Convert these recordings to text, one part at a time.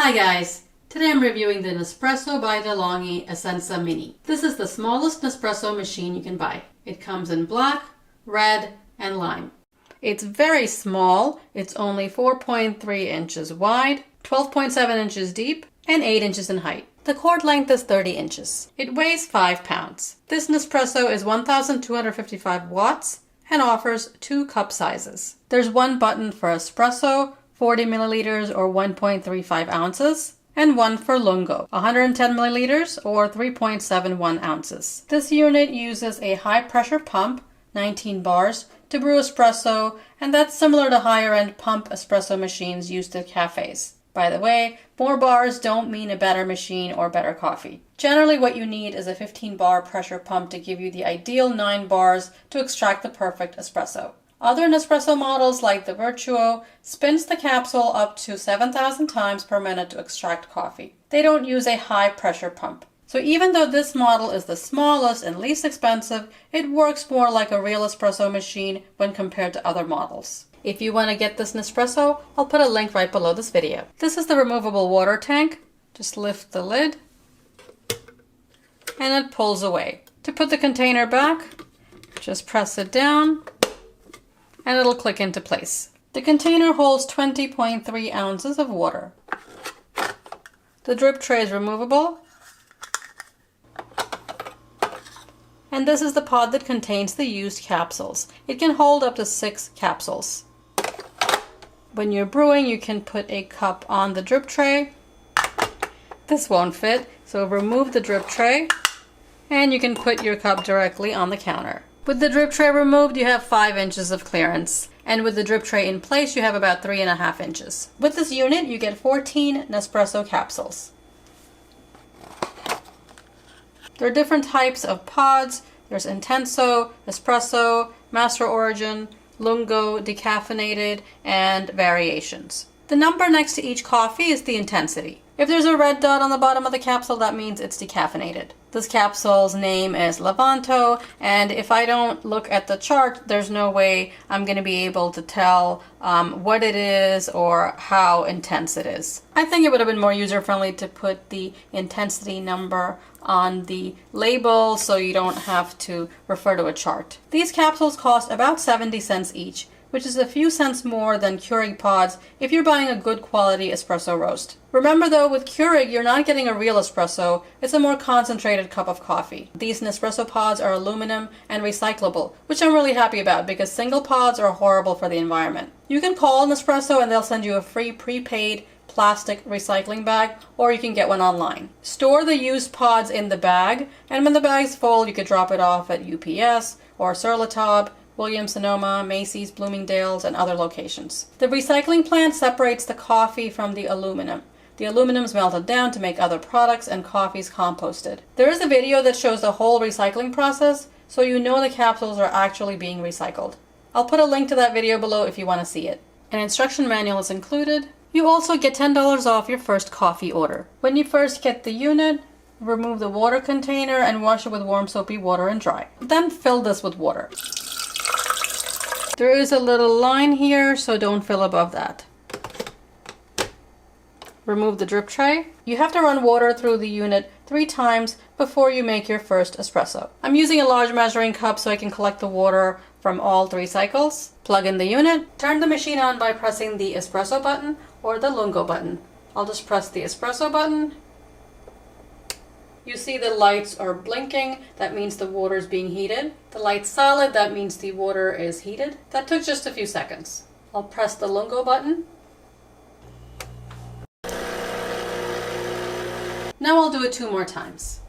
Hi guys! Today I'm reviewing the Nespresso by DeLonghi Essenza Mini. This is the smallest Nespresso machine you can buy. It comes in black, red, and lime. It's very small. It's only 4.3 inches wide, 12.7 inches deep, and 8 inches in height. The cord length is 30 inches. It weighs 5 pounds. This Nespresso is 1,255 watts and offers 2 cup sizes. There's one button for espresso, 40 milliliters or 1.35 ounces, and one for lungo, 110 milliliters or 3.71 ounces. This unit uses a high pressure pump, 19 bars, to brew espresso, and that's similar to higher end pump espresso machines used at cafes. By the way, more bars don't mean a better machine or better coffee. Generally what you need is a 15 bar pressure pump to give you the ideal 9 bars to extract the perfect espresso. Other Nespresso models like the Virtuo spins the capsule up to 7,000 times per minute to extract coffee. They don't use a high pressure pump. So even though this model is the smallest and least expensive, it works more like a real espresso machine when compared to other models. If you want to get this Nespresso, I'll put a link right below this video. This is the removable water tank. Just lift the lid and it pulls away. To put the container back, just press it down and it'll click into place. The container holds 20.3 ounces of water. The drip tray is removable. And this is the pod that contains the used capsules. It can hold up to 6 capsules. When you're brewing, you can put a cup on the drip tray. This won't fit, so remove the drip tray and you can put your cup directly on the counter. With the drip tray removed, you have 5 inches of clearance. And with the drip tray in place, you have about 3.5 inches. With this unit, you get 14 Nespresso capsules. There are different types of pods. There's Intenso, Espresso, Master Origin, Lungo, Decaffeinated, and variations. The number next to each coffee is the intensity. If there's a red dot on the bottom of the capsule, that means it's decaffeinated. This capsule's name is Levanto, and if I don't look at the chart, there's no way I'm going to be able to tell what it is or how intense it is. I think it would have been more user-friendly to put the intensity number on the label so you don't have to refer to a chart. These capsules cost about 70 cents each, which is a few cents more than Keurig pods if you're buying a good quality espresso roast. Remember though, with Keurig, you're not getting a real espresso, it's a more concentrated cup of coffee. These Nespresso pods are aluminum and recyclable, which I'm really happy about because single pods are horrible for the environment. You can call Nespresso and they'll send you a free prepaid plastic recycling bag, or you can get one online. Store the used pods in the bag, and when the bag's full, you could drop it off at UPS or Sur La Table, Williams-Sonoma, Macy's, Bloomingdale's, and other locations. The recycling plant separates the coffee from the aluminum. The aluminum is melted down to make other products and coffee is composted. There is a video that shows the whole recycling process, so you know the capsules are actually being recycled. I'll put a link to that video below if you want to see it. An instruction manual is included. You also get $10 off your first coffee order. When you first get the unit, remove the water container and wash it with warm soapy water and dry. Then fill this with water. There is a little line here, so don't fill above that. Remove the drip tray. You have to run water through the unit 3 times before you make your first espresso. I'm using a large measuring cup so I can collect the water from all 3 cycles. Plug in the unit. Turn the machine on by pressing the espresso button or the lungo button. I'll just press the espresso button. You see the lights are blinking, that means the water is being heated. The light's solid, that means the water is heated. That took just a few seconds. I'll press the lungo button. Now I'll do it 2 more times.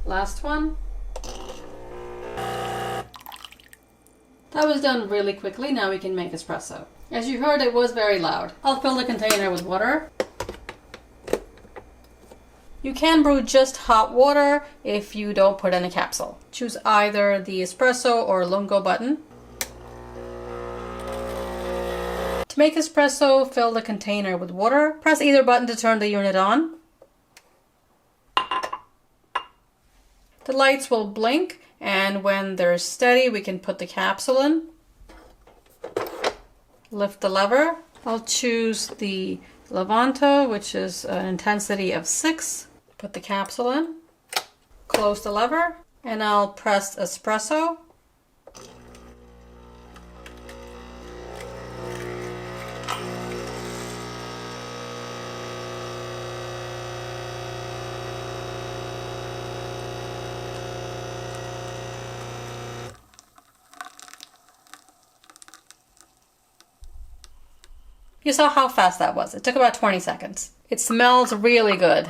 Last one. That was done really quickly, now we can make espresso. As you heard, it was very loud. I'll fill the container with water. You can brew just hot water if you don't put in a capsule. Choose either the espresso or lungo button. To make espresso, fill the container with water. Press either button to turn the unit on. The lights will blink, and when they're steady, we can put the capsule in. Lift the lever. I'll choose the Levanto, which is an intensity of 6. Put the capsule in, close the lever, and I'll press Espresso. You saw how fast that was. It took about 20 seconds. It smells really good.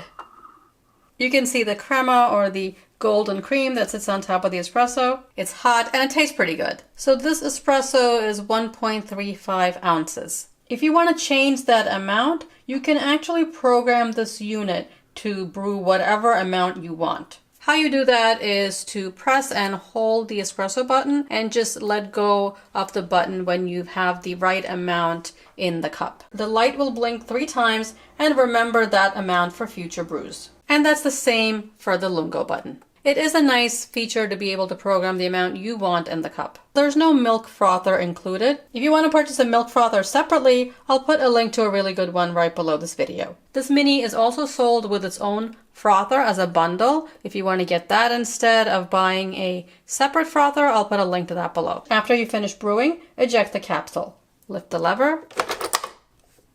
You can see the crema or the golden cream that sits on top of the espresso. It's hot and it tastes pretty good. So this espresso is 1.35 ounces. If you want to change that amount, you can actually program this unit to brew whatever amount you want. How you do that is to press and hold the espresso button and just let go of the button when you have the right amount in the cup. The light will blink 3 times and remember that amount for future brews. And that's the same for the lungo button. It is a nice feature to be able to program the amount you want in the cup. There's no milk frother included. If you want to purchase a milk frother separately, I'll put a link to a really good one right below this video. This mini is also sold with its own frother as a bundle. If you want to get that instead of buying a separate frother, I'll put a link to that below. After you finish brewing, eject the capsule. Lift the lever,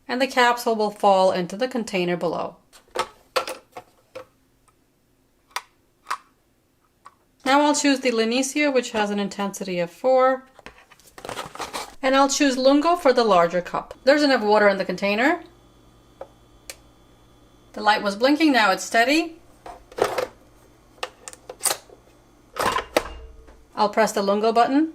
and the capsule will fall into the container below. Now I'll choose the L'Inicio, which has an intensity of 4. And I'll choose Lungo for the larger cup. There's enough water in the container. The light was blinking, now it's steady. I'll press the Lungo button.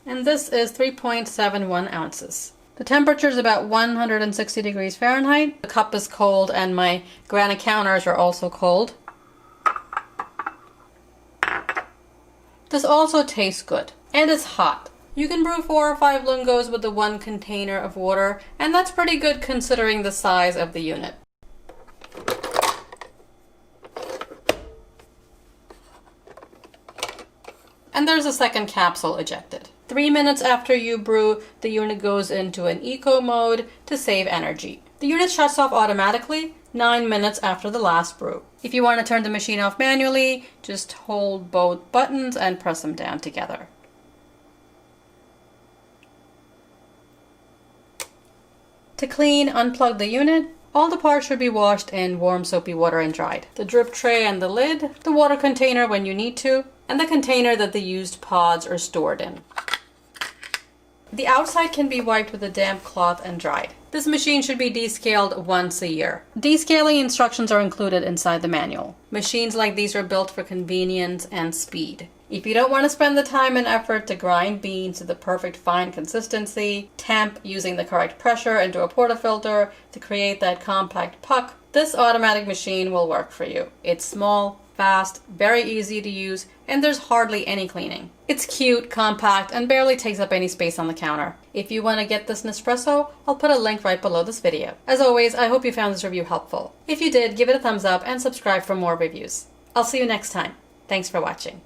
And this is 3.71 ounces. The temperature is about 160 degrees Fahrenheit. The cup is cold and my granite counters are also cold. This also tastes good and it's hot. You can brew 4 or 5 lungos with the 1 container of water, and that's pretty good considering the size of the unit. And there's a second capsule ejected. 3 minutes after you brew, the unit goes into an eco mode to save energy. The unit shuts off automatically 9 minutes after the last brew. If you want to turn the machine off manually, just hold both buttons and press them down together. To clean, unplug the unit. All the parts should be washed in warm soapy water and dried. The drip tray and the lid, the water container when you need to, and the container that the used pods are stored in. The outside can be wiped with a damp cloth and dried. This machine should be descaled once a year. Descaling instructions are included inside the manual. Machines like these are built for convenience and speed. If you don't want to spend the time and effort to grind beans to the perfect fine consistency, tamp using the correct pressure into a portafilter to create that compact puck, this automatic machine will work for you. It's small, fast, very easy to use, and there's hardly any cleaning. It's cute, compact, and barely takes up any space on the counter. If you want to get this Nespresso, I'll put a link right below this video. As always, I hope you found this review helpful. If you did, give it a thumbs up and subscribe for more reviews. I'll see you next time. Thanks for watching.